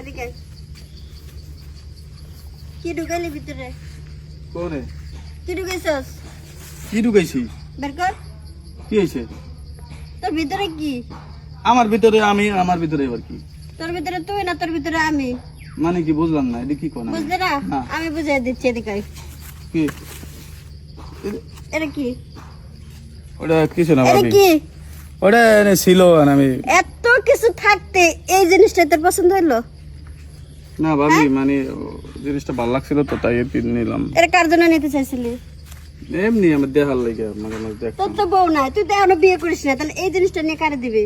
এদিকে কি ঢুকাইলি ভিতরে? কোনে? কি ঢুকাইছস? কি ঢুকাইছি? বের কর। কি হইছে? তোর ভিতরে কি? আমার ভিতরে আমি, আমার ভিতরে এবার কি? তোর ভিতরে তুই না তোর ভিতরে আমি? মানে কি বুঝলাম না, এটা কি কোন? বুঝলি না? আমি বুঝাই দিচ্ছি, এদিকে আয়। কি? এটা কি? ওটা কিছু না এটা ভাবি। কি? ওটা ছিল আর আমি এত কিছু থাকতে এই জিনিসটা তোর পছন্দ হলো? না ভাবি, মানে জিনিসটা ভালো লাগছিল তো তাই আর কি নিলাম। এটা কার জন্য নিতে চাইছিলি? এমনি আমার দেখার লাগে, মাঝে মাঝে দেখ। তোর তো বউ নাই, তুই তো এখনো বিয়ে করিস না, তাহলে এই জিনিসটা নিয়ে কারে দিবি?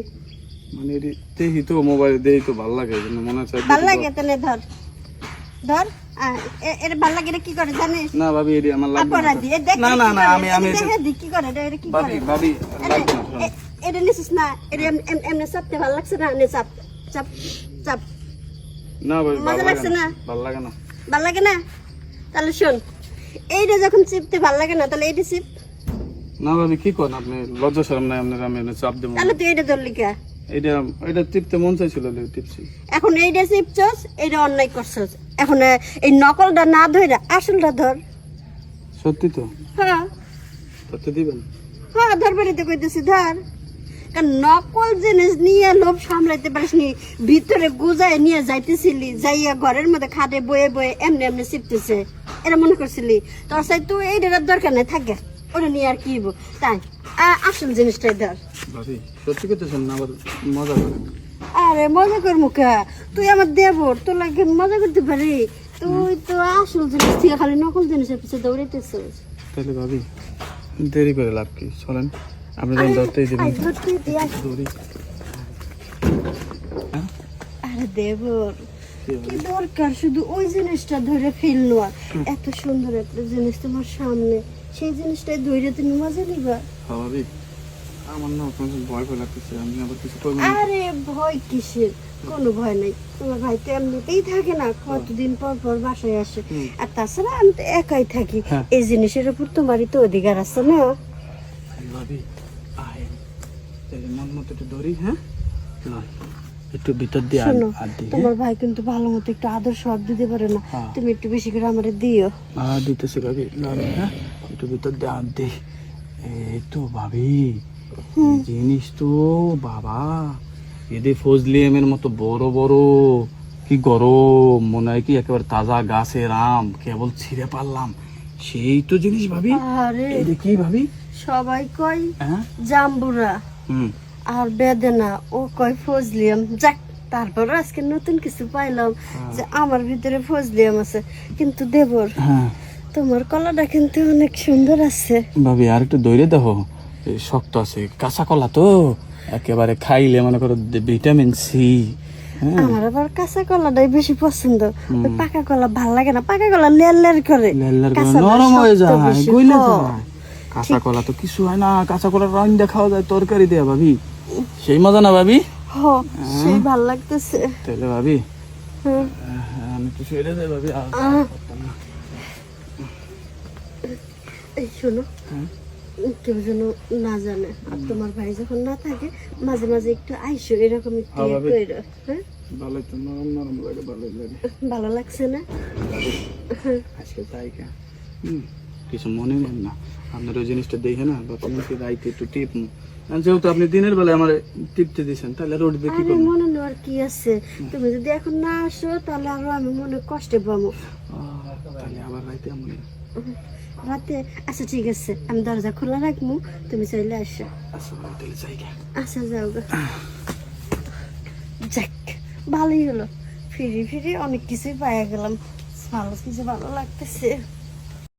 মানে দেখি তো মোবাইলে, দেখি তো ভালো লাগে, মনে হচ্ছে। ভাল লাগে তাহলে ধর ধর। এটা ভাল লাগে, এটা কি করে জানিস? না ভাবি, এটি আমার লাগবে না। অপরাধী। এ দেখ না না না, আমি দেখে দি কি করে, এটা কি ভাবি করে? ভাবি লাগবে না। এটা নিছিস না, এটা এমনি চাপতে ভালো লাগছে না? নে চাপ চাপ চাপ। না ভাবি, মজা ভালো লাগছে লাগে না? না, ভালো লাগে না। ভাল লাগে না? তাহলে শোন, এইটা যখন চিপতে ভাল লাগে না, তাহলে এইটা চিপ। না ভাবি, কি করেন আপনি? লজ্জা শরম নাই আপনার? আমি চাপ দেবো তাহলে তুই এইটা ধরলি কে? এটা এটা টিপতে মন চাইছিল, টিপছি। এখন এইটা চিপছস, এইটা অন্যায় করছস। এখন এই নকলটা না ধরে আসলটা ধর। সত্যি তো? হ্যাঁ ধরতে দিবেন? হ্যাঁ, ধরবারই তো কইতেছি, ধর। কারণ নকল জিনিস নিয়ে লোভ সামলাইতে পারিস নি, ভিতরে গুজায় নিয়ে যাইতেছিলি, যাইয়া ঘরের মধ্যে খাটে বয়ে বয়ে এমনি এমনি চিপতেছে, এটা মনে করছিলি? তোর সাই তুই এইটার দরকার নেই, থাকে ওটা নিয়ে আর কি হইব। তাই আসল জিনিসটাই ধর। ভাবি সত্যি করতেছেন না, আবার মজা করেন? আরে মজা কর মুখা, তুই আমার দেবর, তোর লাগে মজা করতে পারি? তুই তো আসল জিনিস থেকে খালি নকল জিনিসের পিছিয়ে দৌড়াইতেছিস। তাহলে ভাবি দেরি করে লাভ কি? চলেন, আপনি যখন ধরতেই দিবেন। দৌড়ি। আরে দেবর, কি দরকার শুধু ওই জিনিসটা ধরে ফেললো? এত সুন্দর একটা জিনিস তোমার সামনে, সেই জিনিসটাই ধরে তুমি মজা নিবা? হ্যাঁ ভাবি, আমার না আপনার ভয় ভয় লাগতেছে, আমি আবার কিছু করবো। আরে ভয় কিসের? কোনো ভয় নাই, তোমার ভাই তো এমনিতেই থাকে না, কতদিন পর পর বাসায় আসে। আর তাছাড়া আমি তো একাই থাকি, এই জিনিসের উপর তোমারই তো অধিকার আছে না? ভাবি আয়, তাহলে মন মতো একটু ধরি। হ্যাঁ, একটু ভিতর দিয়ে শোনো, আর দিই। তোমার ভাই কিন্তু ভালো মতো একটু আদর সব দিতে পারে না, তুমি একটু বেশি করে আমারে দিও। দিতেছি ভাবি। হ্যাঁ, একটু ভিতর দিয়ে আর দিই। এই তো ভাবি, জিনিস তো বাবা, এদের ফজলি এমের মতো বড় বড়, কি গরম, মনে হয় কি একেবারে তাজা গাছের আম, কেবল ছিঁড়ে পারলাম, সেই তো জিনিস ভাবি। আরে এটা কি ভাবি? সবাই কয় হ্যাঁ, জাম্বুরা হুম, আর বেদনা, ও কয় ফজলিয়াম। যাক, তারপরও আজকে নতুন কিছু পাইলাম যে আমার ভিতরে ফজলিয়াম আছে। কিন্তু দেবর, হ্যাঁ তোমার কলাটা কিন্তু অনেক সুন্দর আছে। ভাবি, আর একটু দইরে দেখো, শক্ত আছে, কাঁচা কলা তো, একেবারে খাইলে মনে করো ভিটামিন সি। আমার আবার কাঁচা কলাটাই বেশি পছন্দ, ওই পাকা কলা ভাল লাগে না, পাকা কলা লেয়ার লেয়ার করে, কাঁচাটা নরম হয়ে শক্ত যায়, বেশি। গইলে যায়। কাঁচা কলা তো কিছু হয় না, কাঁচা কলা রান্না খাওয়া যায় তরকারি দেয়া ভাবি, সেই মজা না ভাবি? সেই ভাল লাগতেছে। তাহলে ভাবি হুম। আমি তো ছেড়ে দেয় ভাবি। এই শোনো, কেউ যেন না জানে, আর তোমার ভাই যখন না থাকে মাঝে মাঝে একটু আইসো, এরকম একটু কইরো। হ্যাঁ, ভালো তো, নরম নরম লাগে, ভালো লাগে। ভালো লাগছে না? আজকে তাই কে কিছু মনে নেন না, আপনার ওই জিনিসটা দেখে না বাকি রাইতে একটু টিপ, যেহেতু আপনি দিনের বেলায় আমার টিপতে দিয়েছেন, তাহলে আর উঠবে কি আরে করবো? মনে নেওয়ার কি আছে? তুমি যদি এখন না আসো তাহলে আরো আমি মনে কষ্টে পাবো। তাহলে আবার রাইতে এমন রাতে? আচ্ছা ঠিক আছে, আমি দরজা খোলা রাখবো, তুমি চাইলে আসো। আচ্ছা তাহলে যাই গে। আচ্ছা যাও গো। যাক, ভালোই হলো, ফিরি ফিরি অনেক কিছুই পাইয়া গেলাম, ভালো কিছু ভালো লাগতেছে।